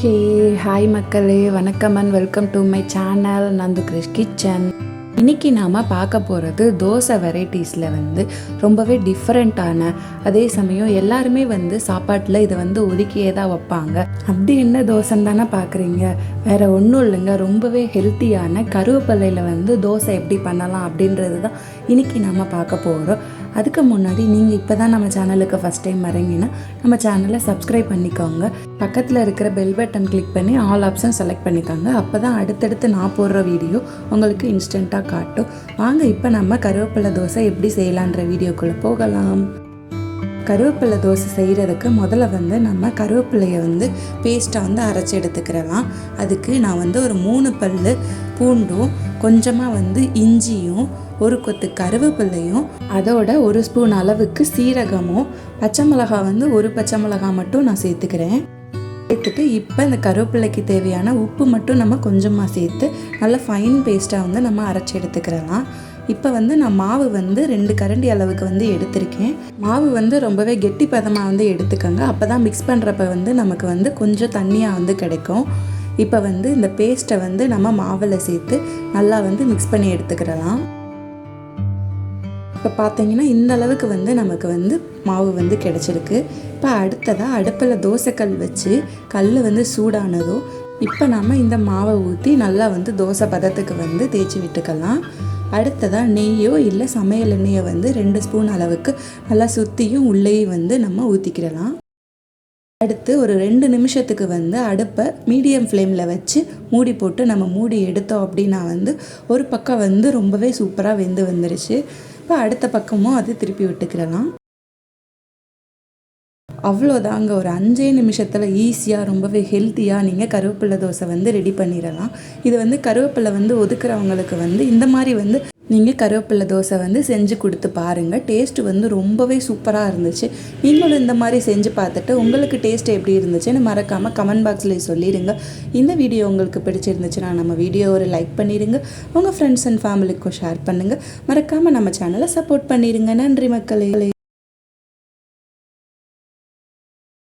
ஹே hi மக்களே, வணக்கம் and welcome to my channel Nandu Krish kitchen. இன்றைக்கி நாம் பார்க்க போகிறது தோசை வெரைட்டிஸில் ரொம்பவே டிஃப்ரெண்ட்டான, அதே சமயம் எல்லாருமே சாப்பாட்டில் இதை ஒதுக்கியே தான் வைப்பாங்க. அப்படி என்ன தோசைன்னு தானே பார்க்குறீங்க? வேறு ஒன்றும் இல்லைங்க, ரொம்பவே ஹெல்த்தியான கருவேப்பிலையில் தோசை எப்படி பண்ணலாம் அப்படின்றது தான் இன்றைக்கி நாம் பார்க்க போகிறோம். அதுக்கு முன்னாடி நீங்கள் இப்போ தான் நம்ம சேனலுக்கு ஃபஸ்ட் டைம் வரீங்கன்னா நம்ம சேனலை சப்ஸ்கிரைப் பண்ணிக்கோங்க. பக்கத்தில் இருக்கிற பெல் பட்டன் கிளிக் பண்ணி ஆல் ஆப்ஷன் செலக்ட் பண்ணிக்கோங்க. அப்போ தான் அடுத்தடுத்து நான் போடுற வீடியோ உங்களுக்கு இன்ஸ்டண்ட்டாக காட்டும். வாங்க இப்போ நம்ம கருவேப்பிலை தோசை எப்படி செய்யலான்ற வீடியோக்குள்ளே போகலாம். கருவேப்பிலை தோசை செய்கிறதுக்கு முதல்ல நம்ம கருவேப்பிலையை பேஸ்ட்டாக அரைச்சி எடுத்துக்கிறலாம். அதுக்கு நான் ஒரு 3 பல் பூண்டும், கொஞ்சமாக இஞ்சியும், ஒரு கொத்து கருவேப்பிலையும், அதோட 1 ஸ்பூன் அளவுக்கு சீரகமும், பச்சை மிளகாய் ஒரு பச்சை மிளகாய் மட்டும் நான் சேர்த்துக்கிறேன். சேர்த்துட்டு இப்போ இந்த கருவேப்பிலைக்கு தேவையான உப்பு மட்டும் நம்ம கொஞ்சமாக சேர்த்து நல்லா ஃபைன் பேஸ்ட்டாக நம்ம அரைச்சி எடுத்துக்கிறலாம். இப்போ நான் மாவு 2 கரண்டி அளவுக்கு எடுத்திருக்கேன். மாவு ரொம்பவே கெட்டி பதமாக எடுத்துக்கோங்க. அப்போ தான் மிக்ஸ் பண்ணுறப்ப நமக்கு கொஞ்சம் தண்ணியாக கிடைக்கும். இப்போ இந்த பேஸ்ட்டை நம்ம மாவில் சேர்த்து நல்லா மிக்ஸ் பண்ணி எடுத்துக்கிறலாம். இப்போ பார்த்தீங்கன்னா இந்த அளவுக்கு நமக்கு மாவு கிடச்சிருக்கு. இப்போ அடுத்ததாக அடுப்பில் தோசைக்கல் வச்சு கல் சூடானதும் இப்போ நம்ம இந்த மாவை ஊற்றி நல்லா தோசை பதத்துக்கு தேய்ச்சி விட்டுக்கலாம். அடுத்ததாக நெய்யோ இல்லை சமையல் எண்ணெயோ 2 ஸ்பூன் அளவுக்கு நல்லா சுற்றியும் உள்ளேயும் நம்ம ஊற்றிக்கிடலாம். அடுத்து ஒரு 2 நிமிஷத்துக்கு அடுப்பை மீடியம் ஃப்ளேமில் வச்சு மூடி போட்டு நம்ம மூடி எடுத்தோம் அப்படின்னா ஒரு பக்கம் ரொம்பவே சூப்பராக வந்துருச்சு. இப்போ அடுத்த பக்கமும் அது திருப்பி விட்டுக்கிடலாம். அவ்வளோதாங்க, ஒரு 5 நிமிஷத்தில் ஈஸியாக ரொம்பவே ஹெல்த்தியாக நீங்கள் கருவேப்பிலை தோசை ரெடி பண்ணிடலாம். இது கருவேப்பிலை ஒதுக்குறவங்களுக்கு இந்த மாதிரி நீங்கள் கருவேப்பிலை தோசை செஞ்சு கொடுத்து பாருங்கள். டேஸ்ட்டு ரொம்பவே சூப்பராக இருந்துச்சு. நீங்களும் இந்த மாதிரி செஞ்சு பார்த்துட்டு உங்களுக்கு டேஸ்ட் எப்படி இருந்துச்சுன்னு மறக்காமல் கமெண்ட் பாக்ஸில் சொல்லிடுங்க. இந்த வீடியோ உங்களுக்கு பிடிச்சிருந்துச்சுன்னா நம்ம வீடியோ ஒரு லைக் பண்ணிடுங்க. உங்கள் ஃப்ரெண்ட்ஸ் அண்ட் ஃபேமிலிக்கும் ஷேர் பண்ணுங்கள். மறக்காமல் நம்ம சேனலை சப்போர்ட் பண்ணிடுங்க. நன்றி மக்களே.